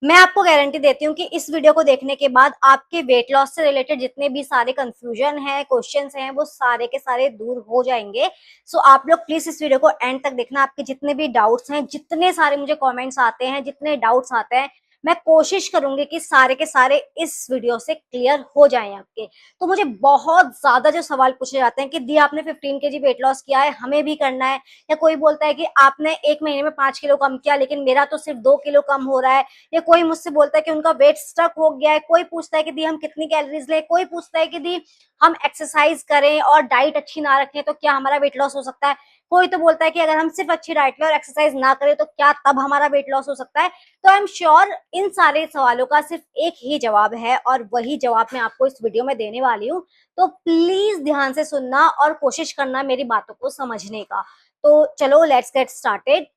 मैं आपको गारंटी देती हूँ कि इस वीडियो को देखने के बाद आपके वेट लॉस से रिलेटेड जितने भी सारे कंफ्यूजन हैं, क्वेश्चंस हैं, वो सारे के सारे दूर हो जाएंगे। सो आप लोग प्लीज इस वीडियो को एंड तक देखना। आपके जितने भी डाउट्स हैं, जितने सारे मुझे कमेंट्स आते हैं, जितने डाउट्स आते हैं, मैं कोशिश करूंगी कि सारे के सारे इस वीडियो से क्लियर हो जाएं आपके। तो मुझे बहुत ज्यादा जो सवाल पूछे जाते हैं कि दी आपने 15 kg वेट लॉस किया है, हमें भी करना है। या कोई बोलता है कि आपने 1 महीने में 5 किलो कम किया, लेकिन मेरा तो सिर्फ 2 किलो कम हो रहा है। या कोई मुझसे बोलता है कि उनका वेट स्टक हो गया है। कोई पूछता है कि दी हम कितनी कैलोरीज लें। कोई पूछता है कि दी हम एक्सरसाइज करें और डाइट अच्छी ना रखें तो क्या हमारा वेट लॉस हो सकता है। कोई तो बोलता है कि अगर हम सिर्फ अच्छी डाइट लें और एक्सरसाइज ना करें तो क्या तब हमारा वेट लॉस हो सकता है। तो आई एम श्योर इन सारे सवालों का सिर्फ एक ही जवाब है और वही जवाब मैं आपको इस वीडियो में देने वाली हूँ। तो प्लीज ध्यान से सुनना और कोशिश करना मेरी बातों को समझने का। तो चलो लेट्स गेट स्टार्टेड।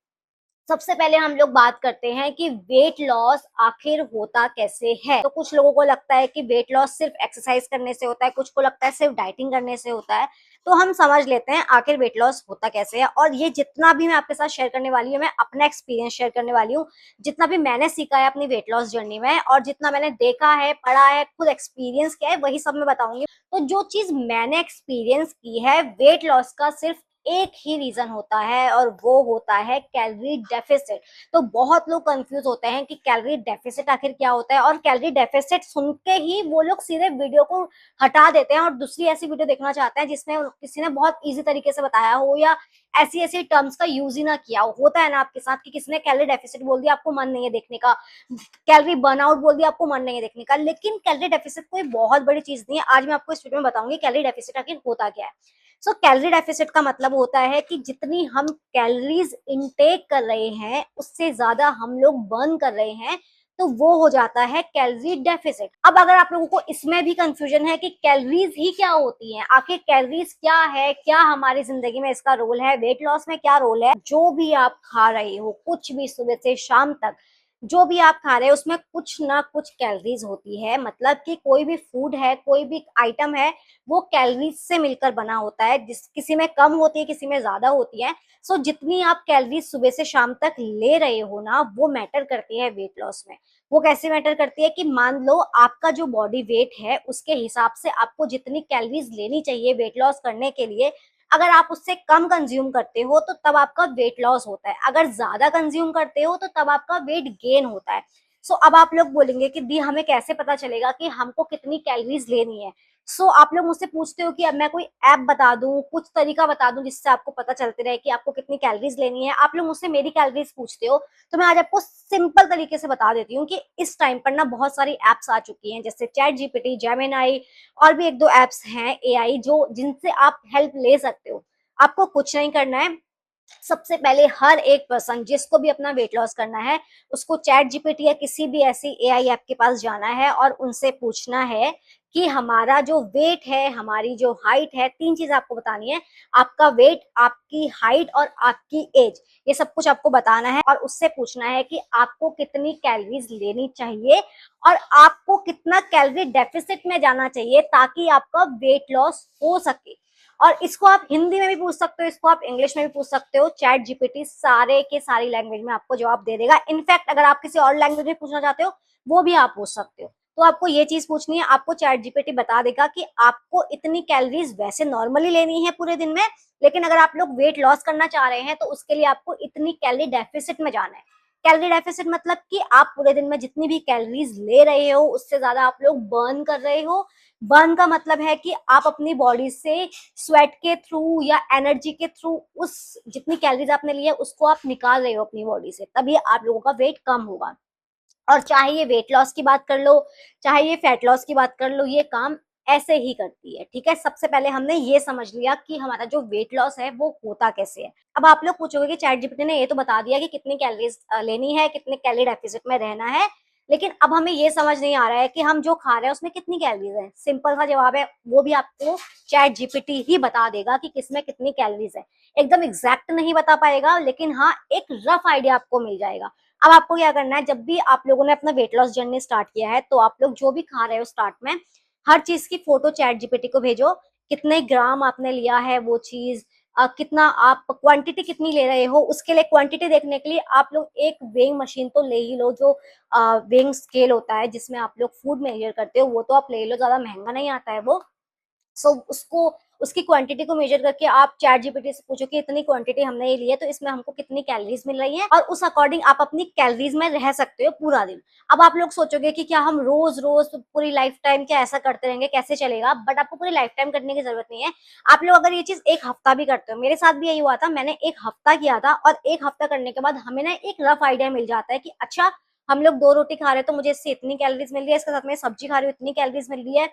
सबसे पहले हम लोग बात करते हैं कि वेट लॉस आखिर होता कैसे है। तो कुछ लोगों को लगता है कि वेट लॉस सिर्फ एक्सरसाइज करने से होता है, कुछ को लगता है सिर्फ डाइटिंग करने से होता है। तो हम समझ लेते हैं आखिर वेट लॉस होता कैसे है। और ये जितना भी मैं आपके साथ शेयर करने वाली हूँ, मैं अपना एक्सपीरियंस शेयर करने वाली हूँ। जितना भी मैंने सीखा है अपनी वेट लॉस जर्नी में और जितना मैंने देखा है, पढ़ा है, खुद एक्सपीरियंस किया है, वही सब मैं बताऊंगी। तो जो चीज मैंने एक्सपीरियंस की है, वेट लॉस का सिर्फ एक ही रीजन होता है और वो होता है कैलोरी डेफिसिट। तो बहुत लोग कंफ्यूज होते हैं कि कैलोरी डेफिसिट आखिर क्या होता है, और कैलोरी डेफिसिट सुन के ही वो लोग सीधे वीडियो को हटा देते हैं और दूसरी ऐसी वीडियो देखना चाहते हैं जिसमें किसी ने बहुत इजी तरीके से बताया हो या ऐसी ऐसी टर्म्स का यूज ही ना किया हो। होता है ना आपके साथ कि किसी ने कैलोरी डेफिसिट बोल दिया, आपको मन नहीं है देखने का। कैलोरी बर्नआउट बोल दिया, आपको मन नहीं है देखने का। लेकिन कैलोरी डेफिसिट कोई बहुत बड़ी चीज नहीं है। आज मैं आपको इस वीडियो में बताऊंगी कैलोरी डेफिसिट आखिर होता क्या है। सो कैलोरी डेफिसिट का मतलब होता है कि जितनी हम कैलोरीज इनटेक कर रहे हैं उससे ज्यादा हम लोग बर्न कर रहे हैं, तो वो हो जाता है कैलोरी डेफिसिट। अब अगर आप लोगों को इसमें भी कंफ्यूजन है कि कैलोरीज ही क्या होती हैं, आखिर कैलोरीज क्या है, क्या हमारी जिंदगी में इसका रोल है, वेट लॉस में क्या रोल है। जो भी आप खा रहे हो, कुछ भी सुबह से शाम तक जो भी आप खा रहे हो उसमें कुछ ना कुछ कैलोरीज होती है। मतलब कि कोई भी फूड है, कोई भी आइटम है, वो कैलोरीज से मिलकर बना होता है। जिस किसी में कम होती है, किसी में ज्यादा होती है। सो जितनी आप कैलोरीज सुबह से शाम तक ले रहे हो ना, वो मैटर करती है वेट लॉस में। वो कैसे मैटर करती है कि मान लो आपका जो बॉडी वेट है उसके हिसाब से आपको जितनी कैलोरीज लेनी चाहिए वेट लॉस करने के लिए, अगर आप उससे कम कंज्यूम करते हो तो तब आपका वेट लॉस होता है। अगर ज्यादा कंज्यूम करते हो तो तब आपका वेट गेन होता है। अब आप लोग बोलेंगे कि दी हमें कैसे पता चलेगा कि हमको कितनी कैलोरीज लेनी है। आप लोग मुझसे पूछते हो कि अब मैं कोई ऐप बता दूं, कुछ तरीका बता दूं जिससे आपको पता चलते रहे कि आपको कितनी कैलोरीज लेनी है। आप लोग मुझसे मेरी कैलोरीज पूछते हो, तो मैं आज आपको सिंपल तरीके से बता देती हूँ कि इस टाइम पर ना बहुत सारी एप्स आ चुकी हैं, जैसे चैट जीपीटी, जेमिनाई और भी एक दो एप्स हैं एआई, जो जिनसे आप हेल्प ले सकते हो। आपको कुछ नहीं करना है। सबसे पहले हर एक पर्सन जिसको भी अपना वेट लॉस करना है, उसको चैट जीपीटी या किसी भी ऐसी एआई ऐप के पास जाना है और उनसे पूछना है कि हमारा जो वेट है, हमारी जो हाइट है, तीन चीज आपको बतानी है। आपका वेट, आपकी हाइट और आपकी एज, ये सब कुछ आपको बताना है और उससे पूछना है कि आपको कितनी कैलोरीज लेनी चाहिए और आपको कितना कैलोरी डेफिसिट में जाना चाहिए ताकि आपका वेट लॉस हो सके। और इसको आप हिंदी में भी पूछ सकते हो, इसको आप इंग्लिश में भी पूछ सकते हो। चैट जीपीटी सारे के सारी लैंग्वेज में आपको जवाब दे देगा। इनफैक्ट अगर आप किसी और लैंग्वेज में पूछना चाहते हो, वो भी आप पूछ सकते हो। तो आपको ये चीज पूछनी है, आपको चैट जीपीटी बता देगा कि आपको इतनी कैलोरीज वैसे नॉर्मली लेनी है पूरे दिन में, लेकिन अगर आप लोग वेट लॉस करना चाह रहे हैं तो उसके लिए आपको इतनी कैलोरी डेफिसिट में जाना है। कैलोरी डेफिसिट मतलब कि आप पूरे दिन में जितनी भी कैलोरीज ले रहे हो उससे ज्यादा आप लोग बर्न कर रहे हो। बर्न का मतलब है कि आप अपनी बॉडी से स्वेट के थ्रू या एनर्जी के थ्रू उस जितनी कैलोरीज आपने ली है उसको आप निकाल रहे हो अपनी बॉडी से, तभी आप लोगों का वेट कम होगा। और चाहे ये वेट लॉस की बात कर लो, चाहे ये फैट लॉस की बात कर लो, ये काम ऐसे ही करती है। ठीक है, सबसे पहले हमने ये समझ लिया कि हमारा जो वेट लॉस है वो होता कैसे है। अब आप लोग पूछोगे कि चैट जीपीटी ने ये तो बता दिया कि कितनी कैलोरीज लेनी है, कितने कैलोरी डेफिसिट में रहना है, लेकिन अब हमें ये समझ नहीं आ रहा है कि हम जो खा रहे हैं उसमें कितनी कैलोरीज है। सिंपल सा जवाब है, वो भी आपको चैट जीपीटी ही बता देगा कि किसमें कितनी कैलोरीज है। एकदम एग्जैक्ट नहीं बता पाएगा, लेकिन हाँ एक रफ आइडिया आपको मिल जाएगा। अब आपको क्या करना है, जब भी आप लोगों ने अपना वेट लॉस जर्नी स्टार्ट किया है तो आप लोग जो भी खा रहे हो स्टार्ट में हर चीज की फोटो चैट जीपीटी को भेजो। कितने ग्राम आपने लिया है वो चीज, कितना आप क्वांटिटी कितनी ले रहे हो, उसके लिए क्वांटिटी देखने के लिए आप लोग एक वेइंग मशीन तो ले ही लो, जो वेइंग स्केल होता है जिसमें आप लोग फूड मेजर करते हो, वो तो आप ले लो, ज्यादा महंगा नहीं आता है वो। उसको उसकी क्वांटिटी को मेजर करके आप चैट जीपीटी से पूछो कि इतनी क्वांटिटी हमने ये ली है तो इसमें हमको कितनी कैलोरीज मिल रही है, और उस अकॉर्डिंग आप अपनी कैलोरीज में रह सकते हो पूरा दिन। अब आप लोग सोचोगे कि क्या हम रोज रोज पूरी लाइफ टाइम क्या ऐसा करते रहेंगे, कैसे चलेगा, बट आपको पूरी लाइफ टाइम करने की जरूरत नहीं है। आप लोग अगर ये चीज एक हफ्ता भी करते हो, मेरे साथ भी यही हुआ था, मैंने एक हफ्ता किया था, और एक हफ्ता करने के बाद हमें ना एक रफ आइडिया मिल जाता है कि अच्छा हम लोग 2 रोटी खा रहे हैं तो मुझे इससे इतनी कैलोरीज मिल रही है, इसके साथ में सब्जी खा रही हूँ इतनी कैलोरीज मिल रही है,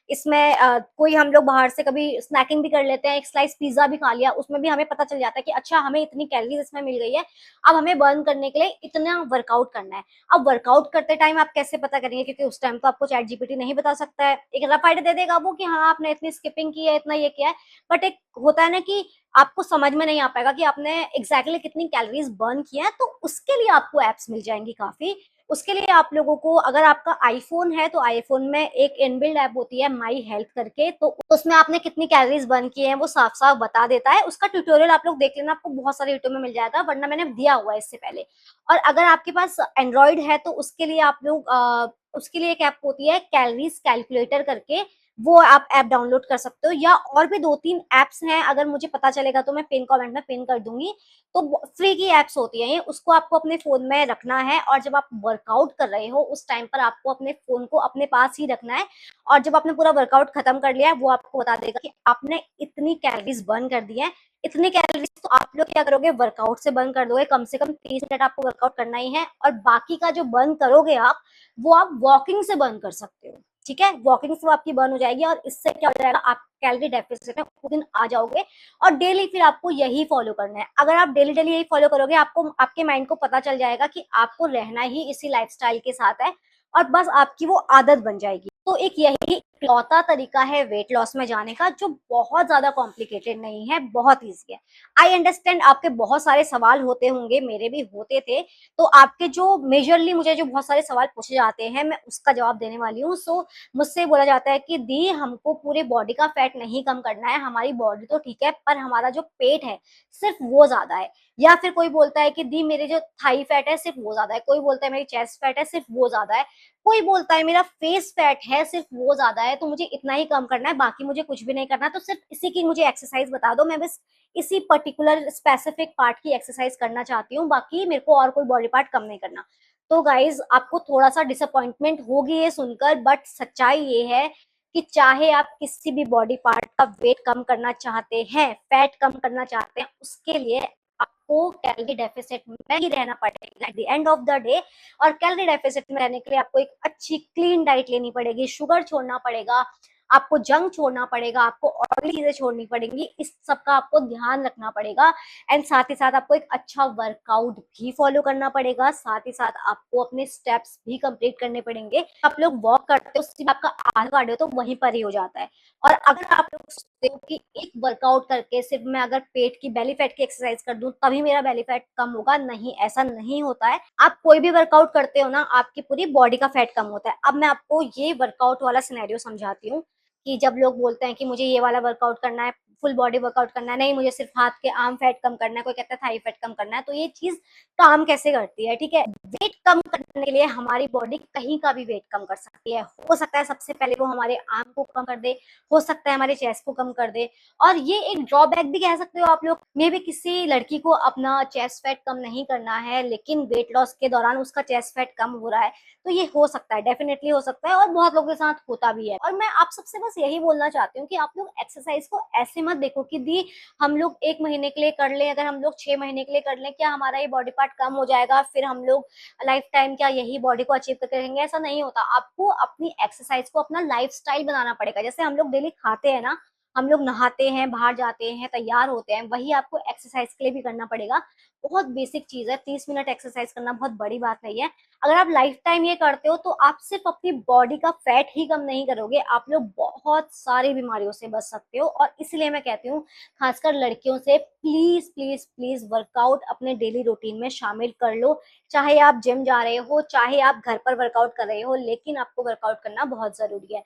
इसमें कोई हम लोग बाहर से कभी स्नैकिंग भी कर लेते हैं, एक स्लाइस पिज्जा भी खा लिया, उसमें भी हमें पता चल जाता है कि अच्छा हमें इतनी कैलोरीज इसमें मिल गई है, अब हमें बर्न करने के लिए इतना वर्कआउट करना है। अब वर्कआउट करते टाइम आप कैसे पता करेंगे, क्योंकि उस टाइम तो आपको चैट जीपीटी नहीं बता सकता है, एक रफ आइडिया दे देगा वो कि हाँ आपने इतनी स्किपिंग की है, इतना ये किया है, बट एक होता है ना कि आपको समझ में नहीं आ पाएगा कि आपने एग्जैक्टली कितनी कैलोरीज बर्न किया है, तो उसके लिए आपको एप्स मिल जाएंगी काफी। उसके लिए आप लोगों को, अगर आपका आईफोन है तो आईफोन में एक इनबिल्ड ऐप होती है माई हेल्थ करके, तो उसमें आपने कितनी कैलोरीज बर्न की है वो साफ साफ बता देता है। उसका ट्यूटोरियल आप लोग देख लेना, आपको बहुत सारे यूट्यूब में मिल जाएगा, वरना मैंने दिया हुआ है इससे पहले। और अगर आपके पास एंड्रॉइड है तो उसके लिए आप लोग उसके लिए एक ऐप होती है कैलोरीज कैलकुलेटर करके, वो आप ऐप डाउनलोड कर सकते हो, या और भी 2-3 एप्स हैं, अगर मुझे पता चलेगा तो मैं पिन कमेंट में पिन कर दूंगी। तो फ्री की एप्स होती है ये, उसको आपको अपने फोन में रखना है, और जब आप वर्कआउट कर रहे हो उस टाइम पर आपको अपने फोन को अपने पास ही रखना है, और जब आपने पूरा वर्कआउट खत्म कर लिया है वो आपको बता देगा कि आपने इतनी कैलोरीज बर्न कर दी है। इतनी कैलोरीज तो आप लोग क्या करोगे, वर्कआउट से बर्न कर दोगे, कम से कम 30 मिनट आपको वर्कआउट करना ही है, और बाकी का जो बर्न करोगे आप, वो आप वॉकिंग से बर्न कर सकते हो। ठीक है, वॉकिंग से वो आपकी बर्न हो जाएगी, और इससे क्या हो जाएगा, आप कैलोरी डेफिसिट में उस दिन आ जाओगे। और डेली फिर आपको यही फॉलो करना है। अगर आप डेली डेली यही फॉलो करोगे, आपको आपके माइंड को पता चल जाएगा कि आपको रहना ही इसी लाइफस्टाइल के साथ है, और बस आपकी वो आदत बन जाएगी। तो एक यही इकलौता तरीका है वेट लॉस में जाने का, जो बहुत ज्यादा कॉम्प्लिकेटेड नहीं है, बहुत ईजी है। आई अंडरस्टैंड आपके बहुत सारे सवाल होते होंगे, मेरे भी होते थे, तो आपके जो मेजरली मुझे जो बहुत सारे सवाल पूछे जाते हैं मैं उसका जवाब देने वाली हूँ। सो मुझसे बोला जाता है कि दी हमको पूरे बॉडी का फैट नहीं कम करना है, हमारी बॉडी तो ठीक है पर हमारा जो पेट है सिर्फ वो ज्यादा है। या फिर कोई बोलता है कि दी मेरे जो थाई फैट है सिर्फ वो ज्यादा है, कोई बोलता है मेरी चेस्ट फैट है सिर्फ वो ज्यादा है, कोई बोलता है मेरा फेस फैट है सिर्फ वो ज्यादा है, तो मुझे इतना ही कम करना है, बाकी मुझे कुछ भी नहीं करना, तो सिर्फ इसी की मुझे एक्सरसाइज बता दो, मैं बस इसी पर्टिकुलर स्पेसिफिक पार्ट की एक्सरसाइज करना चाहती हूँ, बाकी मेरे को और कोई बॉडी पार्ट कम नहीं करना। तो गाइज आपको थोड़ा सा डिसअपॉइंटमेंट होगी ये सुनकर, बट सच्चाई ये है कि चाहे आप किसी भी बॉडी पार्ट का वेट कम करना चाहते हैं, फैट कम करना चाहते हैं, उसके लिए आपको कैलोरी डेफिसिट में ही रहना पड़ेगा at the end of the day. और कैलोरी डेफिसिट में रहने के लिए आपको एक अच्छी क्लीन डाइट लेनी पड़ेगी, शुगर छोड़ना पड़ेगा, आपको जंक छोड़ना पड़ेगा, आपको ऑयली चीजें छोड़नी पड़ेंगी, इस सब का आपको ध्यान रखना पड़ेगा। एंड साथ ही साथ आपको एक अच्छा वर्कआउट भी फॉलो करना पड़ेगा, साथ ही साथ आपको अपने स्टेप्स भी कंप्लीट करने पड़ेंगे। आप लोग वॉक करते हो, सिर्फ आपका आधा कार्डियो तो वहीं पर ही हो जाता है। और अगर आप लोग सोचते हो कि एक वर्कआउट करके सिर्फ मैं अगर पेट की बेली फैट की एक्सरसाइज कर दूं तभी मेरा बेली फैट कम होगा, नहीं, ऐसा नहीं होता है। आप कोई भी वर्कआउट करते हो ना, आपकी पूरी बॉडी का फैट कम होता है। अब मैं आपको ये वर्कआउट वाला सिनेरियो समझाती हूँ कि जब लोग बोलते हैं कि मुझे ये वाला वर्कआउट करना है, फुल बॉडी वर्कआउट करना है, नहीं मुझे सिर्फ हाथ के आर्म फैट कम करना है, कोई कहता है थाई फैट कम करना है, तो ये चीज काम कैसे करती है। ठीक है, वेट कम करने के लिए हमारी बॉडी कहीं का भी वेट कम कर सकती है। हो सकता है सबसे पहले वो हमारे आर्म को कम कर दे, हो सकता है हमारे चेस्ट को कम कर दे, और ये एक ड्रॉबैक भी कह सकते हो आप लोग। मे भी किसी लड़की को अपना चेस्ट फैट कम नहीं करना है, लेकिन वेट लॉस के दौरान उसका चेस्ट फैट कम हो रहा है, तो ये हो सकता है, डेफिनेटली हो सकता है, और बहुत लोगों के साथ होता भी है। और मैं आप सबसे बस यही बोलना चाहती हूँ कि आप लोग एक्सरसाइज को ऐसे मत देखो कि दी हम लोग 1 महीने के लिए कर लें, अगर हम लोग 6 महीने के लिए कर लें क्या हमारा ये बॉडी पार्ट कम हो जाएगा, फिर हम लोग लाइफ टाइम क्या यही बॉडी को अचीव करके रहेंगे, ऐसा नहीं होता। आपको अपनी एक्सरसाइज को अपना लाइफ स्टाइल बनाना पड़ेगा। जैसे हम लोग डेली खाते हैं ना, हम लोग नहाते हैं, बाहर जाते हैं, तैयार होते हैं, वही आपको एक्सरसाइज के लिए भी करना पड़ेगा। बहुत बेसिक चीज है, 30 मिनट एक्सरसाइज करना बहुत बड़ी बात नहीं है। अगर आप लाइफ टाइम ये करते हो तो आप सिर्फ अपनी बॉडी का फैट ही कम नहीं करोगे, आप लोग बहुत सारी बीमारियों से बच सकते हो। और इसलिए मैं कहती हूँ खासकर लड़कियों से, प्लीज प्लीज प्लीज वर्कआउट अपने डेली रूटीन में शामिल कर लो। चाहे आप जिम जा रहे हो, चाहे आप घर पर वर्कआउट कर रहे हो, लेकिन आपको वर्कआउट करना बहुत जरूरी है।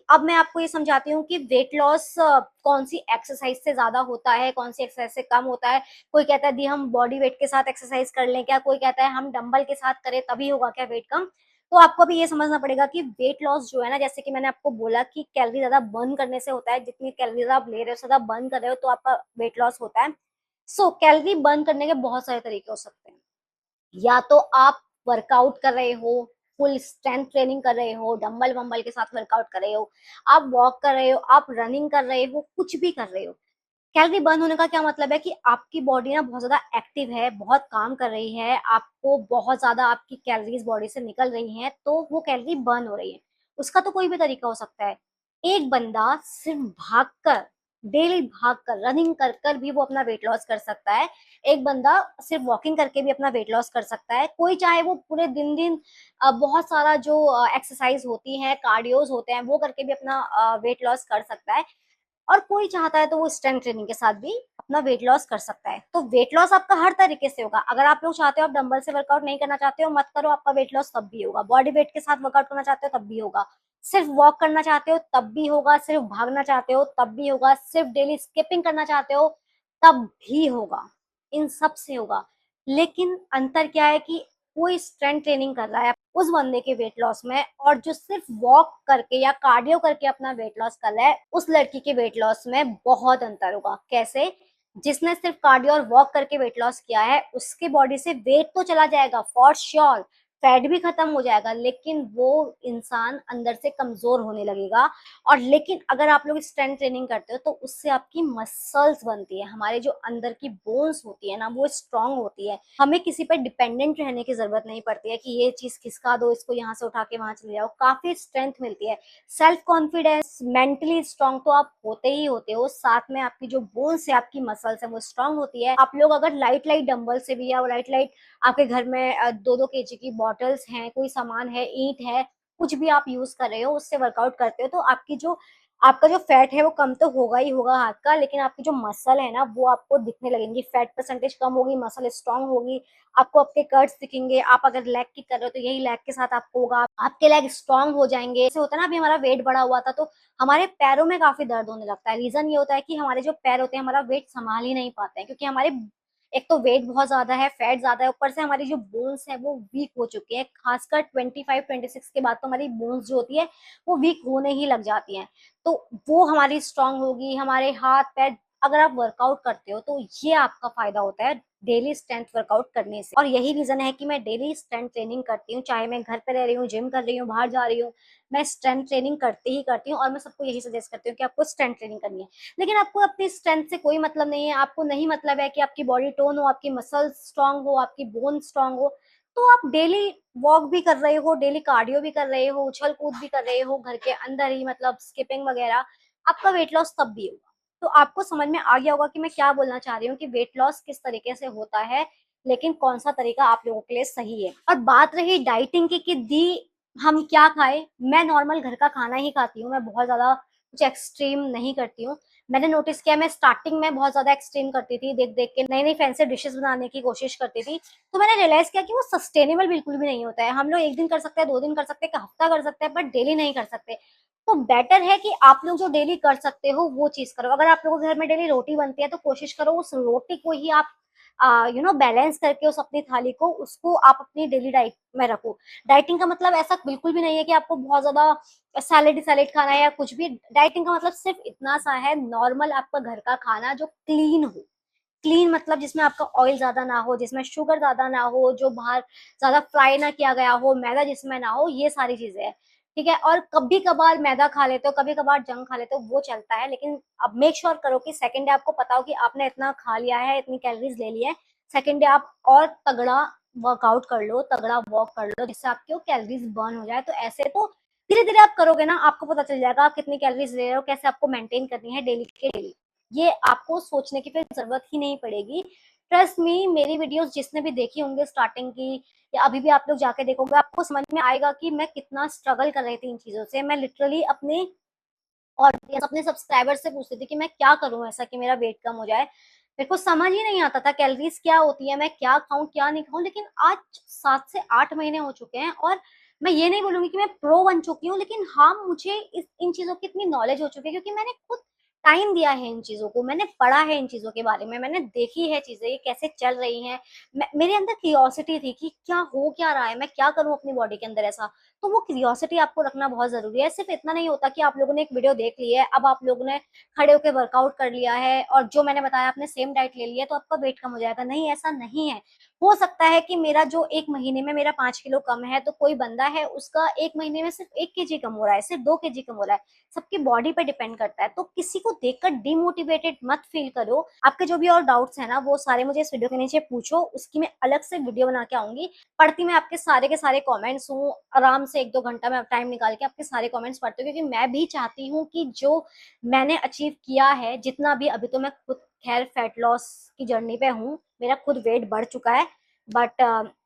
अब मैं आपको ये समझाती हूँ कि वेट लॉस कौन सी एक्सरसाइज से ज्यादा होता है, कौन सी एक्सरसाइज से कम होता है। कोई कहता है दी हम बॉडी वेट के साथ एक्सरसाइज कर लें क्या, कोई कहता है हम डंबल के साथ करें तभी होगा क्या वेट कम। तो आपको भी ये समझना पड़ेगा कि वेट लॉस जो है ना, जैसे कि मैंने आपको बोला कि कैलोरी ज्यादा बर्न करने से होता है, जितनी कैलोरीज आप ले रहे हो ज्यादा बर्न कर रहे हो तो आपका वेट लॉस होता है। सो कैलोरी बर्न करने के बहुत सारे तरीके हो सकते हैं। या तो आप वर्कआउट कर रहे हो, फुल स्ट्रेंथ ट्रेनिंग कर रहे हो, डंबल वंबल के साथ वर्कआउट कर रहे हो, आप वॉक कर रहे हो, आप रनिंग कर रहे हो, कुछ भी कर रहे हो। कैलोरी बर्न होने का क्या मतलब है कि आपकी बॉडी ना बहुत ज्यादा एक्टिव है, बहुत काम कर रही है, आपको बहुत ज्यादा आपकी कैलोरीज बॉडी से निकल रही हैं, तो वो कैलोरी बर्न हो रही है। उसका तो कोई भी तरीका हो सकता है। एक बंदा सिर्फ भागकर, डेली भागकर रनिंग कर कर भी वो अपना वेट लॉस कर सकता है। एक बंदा सिर्फ वॉकिंग करके भी अपना वेट लॉस कर सकता है। कोई चाहे वो पूरे दिन दिन बहुत सारा जो एक्सरसाइज होती है, कार्डियोज होते हैं, वो करके भी अपना वेट लॉस कर सकता है। और कोई चाहता है तो वो स्ट्रेंथ ट्रेनिंग के साथ भी अपना वेट लॉस कर सकता है। तो वेट लॉस आपका हर तरीके से होगा। अगर आप लोग चाहते हो, आप डंबल से वर्कआउट नहीं करना चाहते हो, मत करो, आपका वेट लॉस तब भी होगा। बॉडी वेट के साथ वर्कआउट करना चाहते हो तब भी होगा। सिर्फ वॉक करना चाहते हो तब भी होगा, सिर्फ भागना चाहते हो तब भी होगा, सिर्फ डेली स्किपिंग करना चाहते हो तब भी होगा। इन सब से होगा। लेकिन अंतर क्या है कि कोई स्ट्रेंथ ट्रेनिंग कर रहा है उस बंदे के वेट लॉस में, और जो सिर्फ वॉक करके या कार्डियो करके अपना वेट लॉस कर रहा है उस लड़की के वेट लॉस में बहुत अंतर होगा। कैसे? जिसने सिर्फ कार्डियो और वॉक करके वेट लॉस किया है उसके बॉडी से वेट तो चला जाएगा फॉर श्योर, फैट भी खत्म हो जाएगा, लेकिन वो इंसान अंदर से कमजोर होने लगेगा। और लेकिन अगर आप लोग स्ट्रेंथ ट्रेनिंग करते हो तो उससे आपकी मसल्स बनती है, हमारे जो अंदर की बोन्स होती है ना वो स्ट्रांग होती है। हमें किसी पर डिपेंडेंट रहने की जरूरत नहीं पड़ती है कि ये चीज खिसका दो, इसको यहाँ से उठा के वहां चले जाओ। काफी स्ट्रेंथ मिलती है, सेल्फ कॉन्फिडेंस, मेंटली स्ट्रांग तो आप होते ही होते हो, साथ में आपकी जो बोन्स है, आपकी मसल्स है वो स्ट्रांग होती है। आप लोग अगर लाइट लाइट डंबल से भी या लाइट लाइट आपके घर में 2-2 kg की बॉटल्स हैं, कोई सामान है, ईंट है, कुछ भी आप यूज कर रहे हो, उससे वर्कआउट करते हो तो आपका जो फैट है वो कम तो होगा ही होगा हाथ का, लेकिन आपकी जो मसल है ना वो आपको दिखने लगेंगी, फैट परसेंटेज कम होगी, मसल स्ट्रांग होगी, आपको आपके कर्ट्स दिखेंगे। आप अगर लेग की कर रहे हो तो यही लेग के साथ आपको होगा, आपके लेग स्ट्रांग हो जाएंगे। ऐसे होता है ना, अभी हमारा वेट बढ़ा हुआ था तो हमारे पैरों में काफी दर्द होने लगता है। रीजन ये होता है कि हमारे जो पैर होते हैं हमारा वेट संभाल ही नहीं पाते हैं, क्योंकि हमारे एक तो वेट बहुत ज्यादा है, फैट ज्यादा है, ऊपर से हमारी जो बोन्स है वो वीक हो चुकी है। खासकर 25-26 के बाद तो हमारी बोन्स जो होती है वो वीक होने ही लग जाती हैं। तो वो हमारी स्ट्रांग होगी, हमारे हाथ पैर। अगर आप वर्कआउट करते हो तो ये आपका फायदा होता है डेली स्ट्रेंथ वर्कआउट करने से। और यही रीजन है कि मैं डेली स्ट्रेंथ ट्रेनिंग करती हूँ, चाहे मैं घर पे रह रही हूँ, जिम कर रही हूँ, बाहर जा रही हूँ, मैं स्ट्रेंथ ट्रेनिंग करती ही करती हूँ। और मैं सबको यही सजेस्ट करती हूँ कि आपको स्ट्रेंथ ट्रेनिंग करनी है। लेकिन आपको अपनी स्ट्रेंथ से कोई मतलब नहीं है, आपको नहीं मतलब है कि आपकी बॉडी टोन हो, आपकी मसल स्ट्रांग हो, आपकी बोन स्ट्रांग हो, तो आप डेली वॉक भी कर रहे हो, डेली कार्डियो भी कर रहे हो, उछल कूद भी कर रहे हो घर के अंदर ही, मतलब स्किपिंग वगैरह, आपका वेट लॉस तब भी होगा। तो आपको समझ में आ गया होगा कि मैं क्या बोलना चाह रही हूँ कि वेट लॉस किस तरीके से होता है, लेकिन कौन सा तरीका आप लोगों के लिए सही है। और बात रही डाइटिंग की कि दी हम क्या खाएं, मैं नॉर्मल घर का खाना ही खाती हूँ, मैं बहुत ज्यादा कुछ एक्सट्रीम नहीं करती हूँ। मैंने नोटिस किया, मैं स्टार्टिंग में बहुत ज्यादा एक्सट्रीम करती थी, देख देख के नई नई फैंसी डिशेस बनाने की कोशिश करती थी, तो मैंने रियलाइज किया कि वो सस्टेनेबल बिल्कुल भी नहीं होता है। हम लोग एक दिन कर सकते हैं, 2 दिन कर सकते हैं, एक हफ्ता कर सकते हैं, बट डेली नहीं कर सकते। तो बेटर है कि आप लोग जो डेली कर सकते हो वो चीज करो। अगर आप लोगों के घर में डेली रोटी बनती है तो कोशिश करो उस रोटी को ही आप बैलेंस करके उस अपनी थाली को, उसको आप अपनी डेली डाइट में रखो। डाइटिंग का मतलब ऐसा बिल्कुल भी नहीं है कि आपको बहुत ज्यादा सैलेड सैलेड खाना है या कुछ भी। डाइटिंग का मतलब सिर्फ इतना सा है, नॉर्मल आपका घर का खाना जो क्लीन हो। क्लीन मतलब जिसमें आपका ऑयल ज्यादा ना हो, जिसमें शुगर ज्यादा ना हो, जो बाहर ज्यादा फ्राई ना किया गया हो, मैदा जिसमें ना हो, ये सारी चीजें हैं। ठीक है, और कभी कभार मैदा खा लेते हो, कभी कभार जंक खा लेते हो, वो चलता है, लेकिन अब मेक श्योर करो कि सेकंड डे आपको पता हो कि आपने इतना खा लिया है, इतनी कैलोरीज ले ली है। सेकंड डे आप और तगड़ा वर्कआउट कर लो, तगड़ा वॉक कर लो, जिससे आपकी कैलोरीज बर्न हो जाए। तो ऐसे तो धीरे धीरे आप करोगे ना, आपको पता चल जाएगा आप कितनी कैलोरीज ले रहे हो, कैसे आपको मेंटेन करनी है डेली के डेली। ये आपको सोचने की फिर जरूरत ही नहीं पड़ेगी। ट्रस्ट मी, मेरी वीडियोस जिसने भी देखी होंगे स्टार्टिंग की या अभी भी आप लोग जाके देखोगे, आपको समझ में आएगा कि मैं कितना स्ट्रगल कर रही थी इन चीजों से। मैं लिटरली अपने ऑडियंस, अपने सब्सक्राइबर से पूछती थी कि मैं क्या करूं ऐसा कि मेरा वेट कम हो जाए। मेरे को समझ ही नहीं आता था कैलोरीज क्या होती है, मैं क्या खाऊं क्या नहीं खाऊं। लेकिन आज 7 से 8 महीने हो चुके हैं और मैं ये नहीं बोलूंगी कि मैं प्रो बन चुकी हूँ, लेकिन हाँ मुझे इन चीजों की इतनी नॉलेज हो चुकी है क्योंकि मैंने खुद टाइम दिया है इन चीजों को, मैंने पढ़ा है इन चीजों के बारे में, मैंने देखी है चीजें ये कैसे चल रही हैं। मेरे अंदर क्यूरियोसिटी थी कि क्या हो क्या रहा है, मैं क्या करूं अपनी बॉडी के अंदर ऐसा। तो वो क्यूरियोसिटी आपको रखना बहुत जरूरी है। सिर्फ इतना नहीं होता कि आप लोगों ने एक वीडियो देख ली है, अब आप लोगों ने खड़े होकर वर्कआउट कर लिया है और जो मैंने बताया आपने सेम डाइट ले लिया है तो आपका वेट कम हो जाएगा। नहीं, ऐसा नहीं है। हो सकता है कि मेरा जो 1 महीने में मेरा 5 किलो कम है, तो कोई बंदा है उसका 1 महीने में सिर्फ 1 kg कम हो रहा है, सिर्फ 2 kg कम हो रहा है। सबकी बॉडी पे डिपेंड करता है। तो किसी को देखकर डिमोटिवेटेड मत फील करो। आपके जो भी और डाउट्स है ना, वो सारे मुझे इस वीडियो के नीचे पूछो, उसकी मैं अलग से वीडियो बना के आऊंगी। पढ़ती मैं आपके सारे के सारे कमेंट्स हूँ, आराम से 1-2 घंटा मैं टाइम निकाल के आपके सारे कमेंट्स पढ़ती हूँ, क्योंकि मैं भी चाहती हूँ कि जो मैंने अचीव किया है, जितना भी अभी तो मैं खुद खैर फैट लॉस की जर्नी पे हूँ, मेरा खुद वेट बढ़ चुका है। बट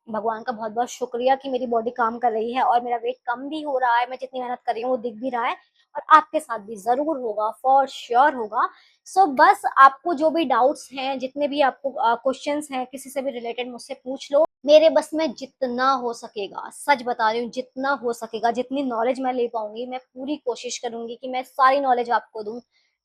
भगवान का बहुत बहुत शुक्रिया कि मेरी बॉडी काम कर रही है और मेरा वेट कम भी हो रहा है। मैं जितनी मेहनत कर रही हूँ वो दिख भी रहा है और आपके साथ भी जरूर होगा, फॉर श्योर होगा। सो बस आपको जो भी डाउट्स हैं, जितने भी आपको क्वेश्चंस हैं, किसी से भी रिलेटेड मुझसे पूछ लो। मेरे बस में जितना हो सकेगा, सच बता रही हूँ, जितना हो सकेगा, जितनी नॉलेज मैं ले पाऊंगी, मैं पूरी कोशिश करूंगी कि मैं सारी नॉलेज आपको दूं।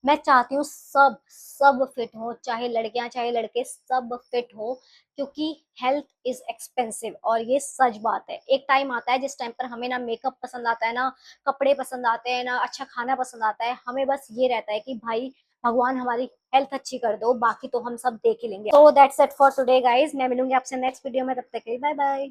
मैं चाहती हूँ सब सब फिट हो, चाहे लड़कियां चाहे लड़के, सब फिट हो। क्योंकि हेल्थ इज एक्सपेंसिव और ये सच बात है। एक टाइम आता है जिस टाइम पर हमें ना मेकअप पसंद आता है, ना कपड़े पसंद आते हैं, ना अच्छा खाना पसंद आता है। हमें बस ये रहता है कि भाई भगवान हमारी हेल्थ अच्छी कर दो, बाकी तो हम सब देख ही लेंगे। So that's it for today guys. मैं मिलूंगी आपसे नेक्स्ट वीडियो में, तब तक के लिए बाय बाय।